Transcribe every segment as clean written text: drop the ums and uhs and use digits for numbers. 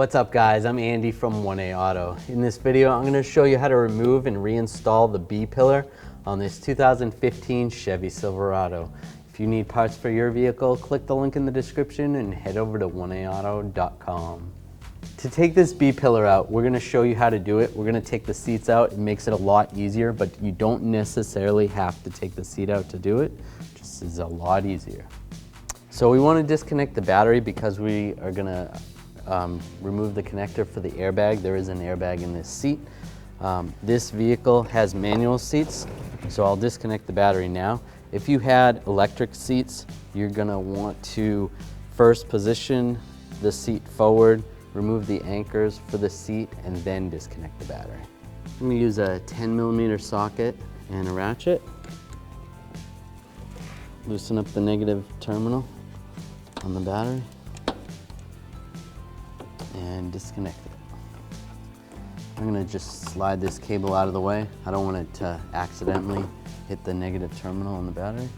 What's up guys, I'm Andy from 1A Auto. In this video, I'm going to show you how to remove and reinstall the B pillar on this 2015 Chevy Silverado. If you need parts for your vehicle, click the link in the description and head over to 1aauto.com. To take this B pillar out, we're going to show you how to do it. We're going to take the seats out. It makes it a lot easier, but you don't necessarily have to take the seat out to do it. It just is a lot easier. So we want to disconnect the battery because we are going to remove the connector for the airbag. There is an airbag in this seat. This vehicle has manual seats, so I'll disconnect the battery now. If you had electric seats, you're gonna want to first position the seat forward, remove the anchors for the seat, and then disconnect the battery. I'm gonna use a 10mm socket and a ratchet. Loosen up the negative terminal on the battery and disconnect it. I'm gonna just slide this cable out of the way. I don't want it to accidentally hit the negative terminal on the battery.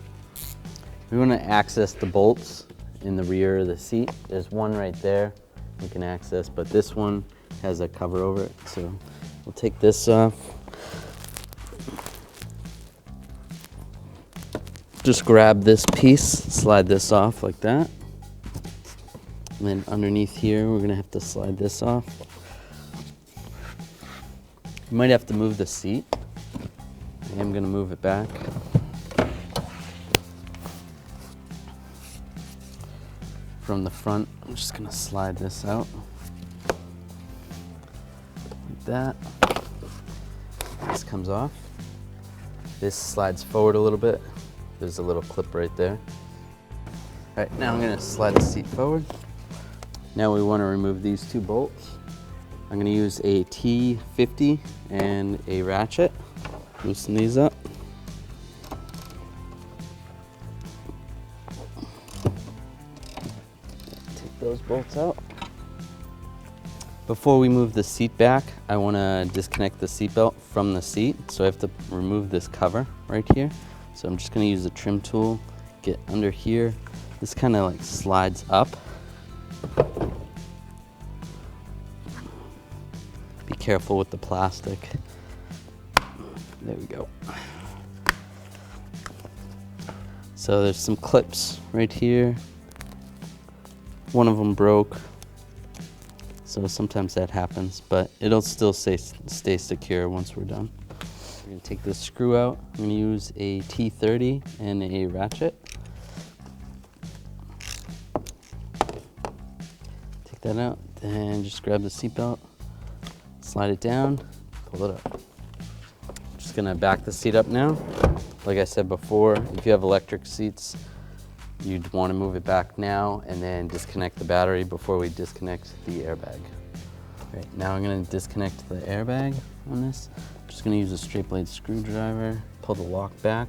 We want to access the bolts in the rear of the seat. There's one right there you can access, but this one has a cover over it. So we'll take this off. Just grab this piece, slide this off like that. And then underneath here, we're gonna have to slide this off. You might have to move the seat. I am gonna move it back. From the front, I'm just gonna slide this out. Like that. This comes off. This slides forward a little bit. There's a little clip right there. All right, now I'm gonna slide the seat forward. Now we want to remove these two bolts. I'm going to use a T50 and a ratchet. Loosen these up. Take those bolts out. Before we move the seat back, I want to disconnect the seat belt from the seat. So I have to remove this cover right here. So I'm just going to use a trim tool, get under here. This kind of like slides up. Be careful with the plastic. There we go. So there's some clips right here. One of them broke. So sometimes that happens, but it'll still stay secure once we're done. We're gonna take this screw out. I'm gonna use a T30 and a ratchet. Take that out, then just grab the seatbelt. Slide it down, pull it up. Just gonna back the seat up now. Like I said before, if you have electric seats, you'd want to move it back now and then disconnect the battery before we disconnect the airbag. Right, now I'm gonna disconnect the airbag on this. I'm just gonna use a straight blade screwdriver, pull the lock back,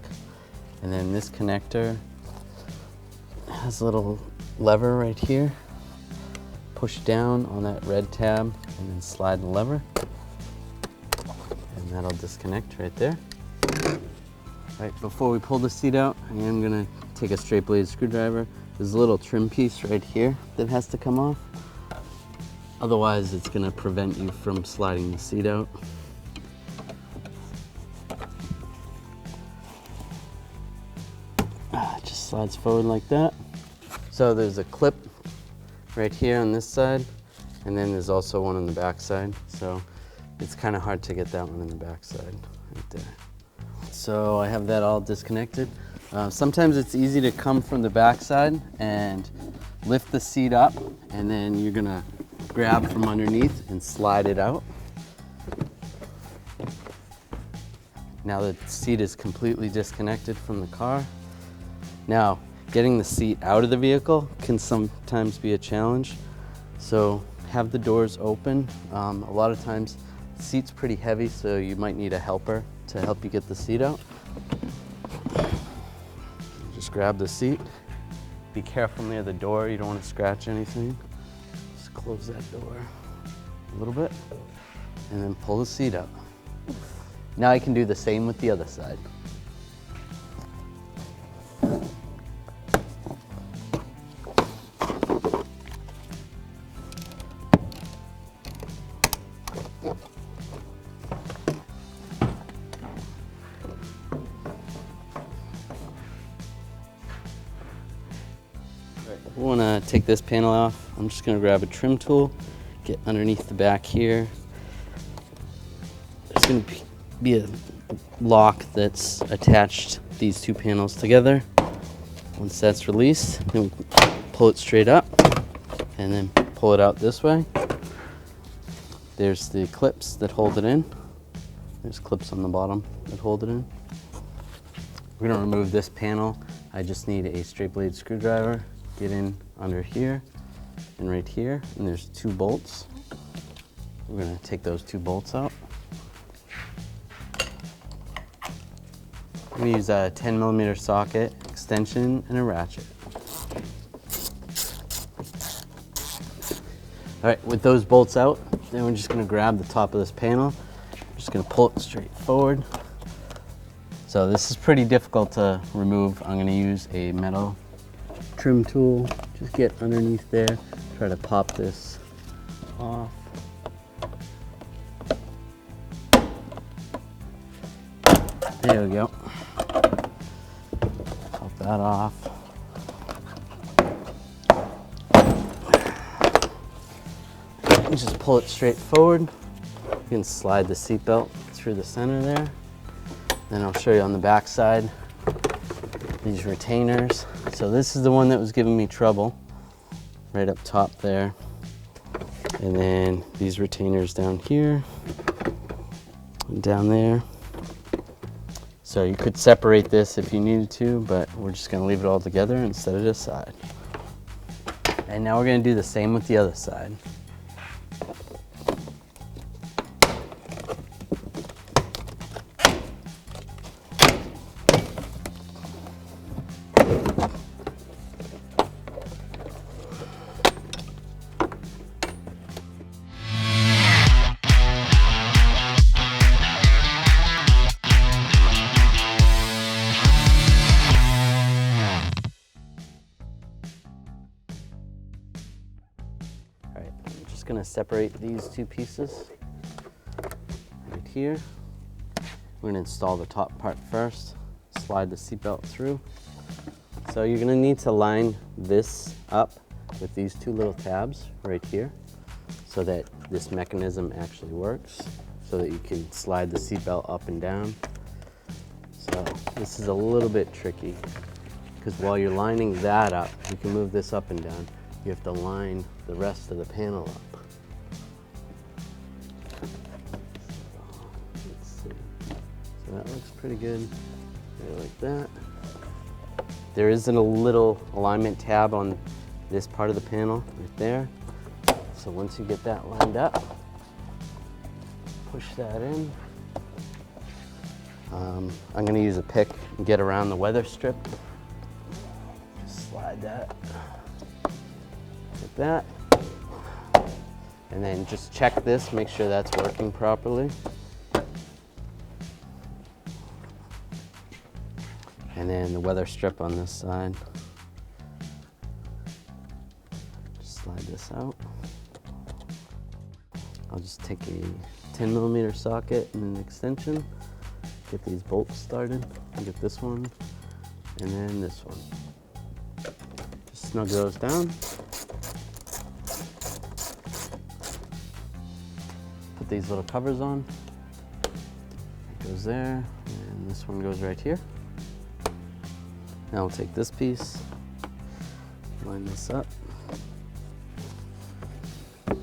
and then this connector has a little lever right here. Push down on that red tab and then slide the lever. And that'll disconnect right there. Right, before we pull the seat out, I am gonna take a straight blade screwdriver. There's a little trim piece right here that has to come off. Otherwise, it's gonna prevent you from sliding the seat out. It just slides forward like that. So there's a clip right here on this side, and then there's also one on the back side. So it's kind of hard to get that one on the back side right there. So I have that all disconnected. Sometimes it's easy to come from the back side and lift the seat up, and then you're gonna grab from underneath and slide it out. Now the seat is completely disconnected from the car. Now, getting the seat out of the vehicle can sometimes be a challenge. So have the doors open. A lot of times the seat's pretty heavy, so you might need a helper to help you get the seat out. Just grab the seat. Be careful near the door, you don't want to scratch anything. Just close that door a little bit and then pull the seat out. Now I can do the same with the other side. we want to take this panel off. I'm just going to grab a trim tool, get underneath the back here. There's going to be a lock that's attached these two panels together. Once that's released, then we pull it straight up and then pull it out this way. There's the clips that hold it in. There's clips on the bottom that hold it in. We're going to remove this panel. I just need a straight blade screwdriver. Get in under here and right here, and there's two bolts. We're going to take those two bolts out. I'm going to use a 10mm socket, extension, and a ratchet. All right, with those bolts out, then we're just going to grab the top of this panel. I'm just going to pull it straight forward. So this is pretty difficult to remove. I'm going to use a metal trim tool. Just get underneath there, try to pop this off. There we go. Pop that off. And just pull it straight forward. You can slide the seatbelt through the center there. Then I'll show you on the back side these retainers. So this is the one that was giving me trouble, right up top there. And then these retainers down here and down there. So you could separate this if you needed to, but we're just gonna leave it all together and set it aside. And now we're gonna do the same with the other side. Going to separate these two pieces right here. We're going to install the top part first, slide the seatbelt through. So you're going to need to line this up with these two little tabs right here so that this mechanism actually works, so that you can slide the seatbelt up and down. So this is a little bit tricky because while you're lining that up, you can move this up and down. You have to line the rest of the panel up. Let's see. So that looks pretty good. There, like that. There isn't a little alignment tab on this part of the panel right there. So once you get that lined up, push that in. I'm going to use a pick and get around the weather strip. Just slide that. Like that, and then just check this, make sure that's working properly, and then the weather strip on this side. Just slide this out. I'll just take a 10mm socket and an extension, get these bolts started. I'll get this one and then this one. Just snug those down. Put these little covers on. It goes there, and this one goes right here. Now we'll take this piece, line this up. You're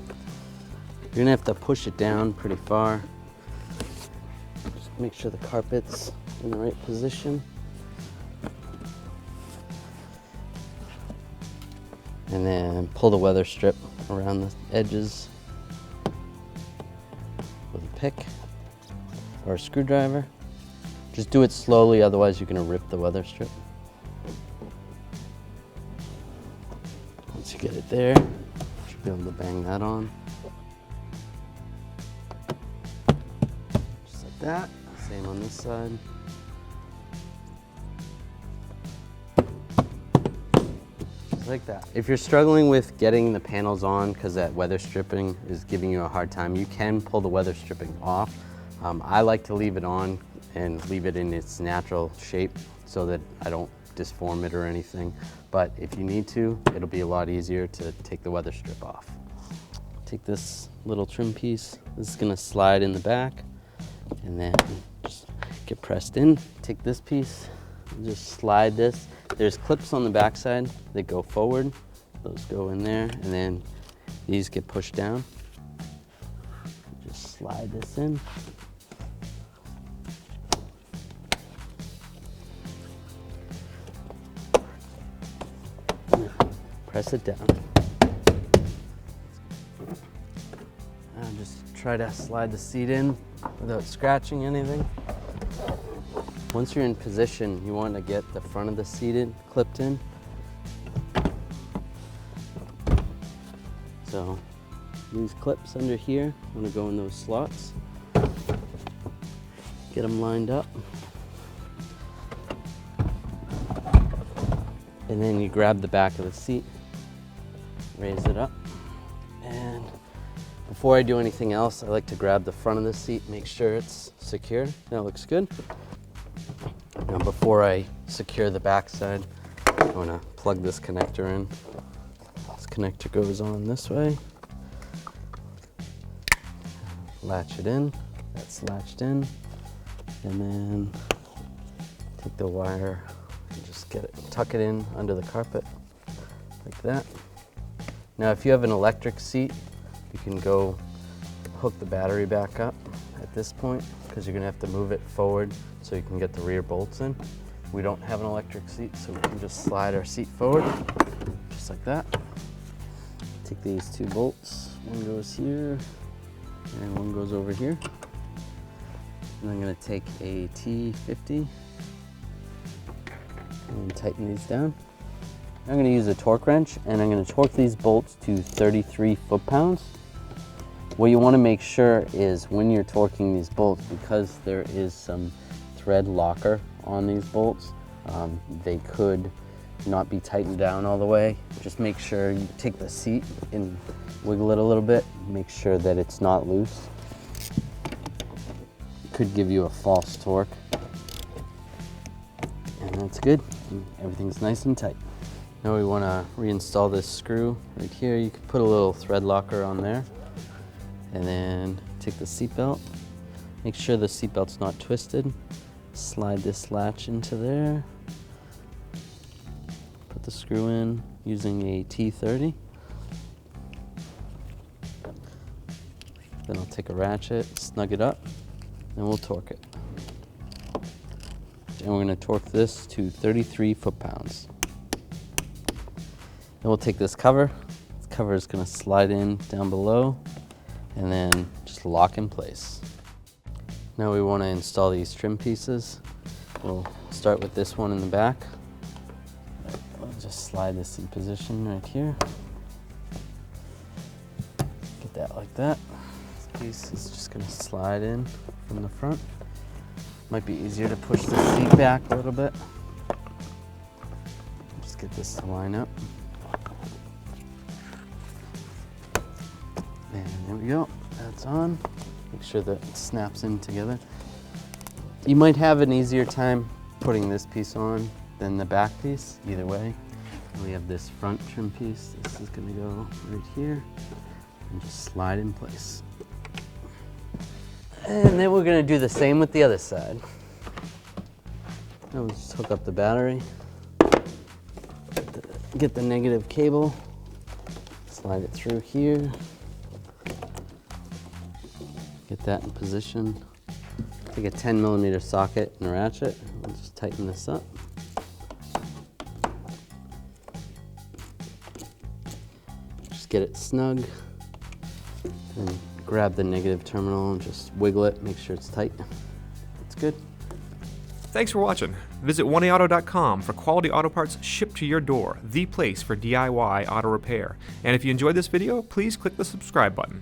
gonna have to push it down pretty far. Just make sure the carpet's in the right position. And then pull the weather strip around the edges with a pick or a screwdriver. Just do it slowly, otherwise you're gonna rip the weather strip. Once you get it there, you should be able to bang that on. Just like that. Same on this side. Like that. If you're struggling with getting the panels on because that weather stripping is giving you a hard time, you can pull the weather stripping off. I like to leave it on and leave it in its natural shape so that I don't disform it or anything. But if you need to, it'll be a lot easier to take the weather strip off. Take this little trim piece. This is gonna slide in the back and then just get pressed in. Take this piece, and just slide this. There's clips on the back side that go forward. Those go in there, and then these get pushed down. Just slide this in. Press it down. And just try to slide the seat in without scratching anything. Once you're in position, you want to get the front of the seat clipped in. So these clips under here want to go in those slots. Get them lined up. And then you grab the back of the seat, raise it up. And before I do anything else, I like to grab the front of the seat, make sure it's secure. That looks good. Now before I secure the back side, I want to plug this connector in. This connector goes on this way. Latch it in. That's latched in. And then take the wire and just tuck it in under the carpet like that. Now if you have an electric seat, you can go hook the battery back up at this point because you're going to have to move it forward so you can get the rear bolts in. We don't have an electric seat, so we can just slide our seat forward just like that. Take these two bolts, one goes here and one goes over here. And I'm going to take a T50 and tighten these down. I'm going to use a torque wrench and I'm going to torque these bolts to 33 foot-pounds. What you want to make sure is when you're torquing these bolts, because there is some thread locker on these bolts, they could not be tightened down all the way. Just make sure you take the seat and wiggle it a little bit, make sure that it's not loose. It could give you a false torque. And that's good. Everything's nice and tight. Now we want to reinstall this screw right here. You could put a little thread locker on there. And then take the seat belt. Make sure the seat belt's not twisted. Slide this latch into there. Put the screw in using a T30. Then I'll take a ratchet, snug it up, and we'll torque it. And we're going to torque this to 33 foot-pounds. Then we'll take this cover. This cover is going to slide in down below and then just lock in place. Now we want to install these trim pieces. We'll start with this one in the back. We'll just slide this in position right here. Get that like that. This piece is just going to slide in from the front. Might be easier to push the seat back a little bit. Just get this to line up. And there we go, that's on. Make sure that it snaps in together. You might have an easier time putting this piece on than the back piece, either way. We have this front trim piece. This is gonna go right here and just slide in place. And then we're gonna do the same with the other side. Now we'll just hook up the battery, get the negative cable, slide it through here. Get that in position. Take a 10mm socket and a ratchet. We'll just tighten this up. Just get it snug. And grab the negative terminal and just wiggle it, make sure it's tight. It's good. Thanks for watching. Visit 1AAuto.com for quality auto parts shipped to your door, the place for DIY auto repair. And if you enjoyed this video, please click the subscribe button.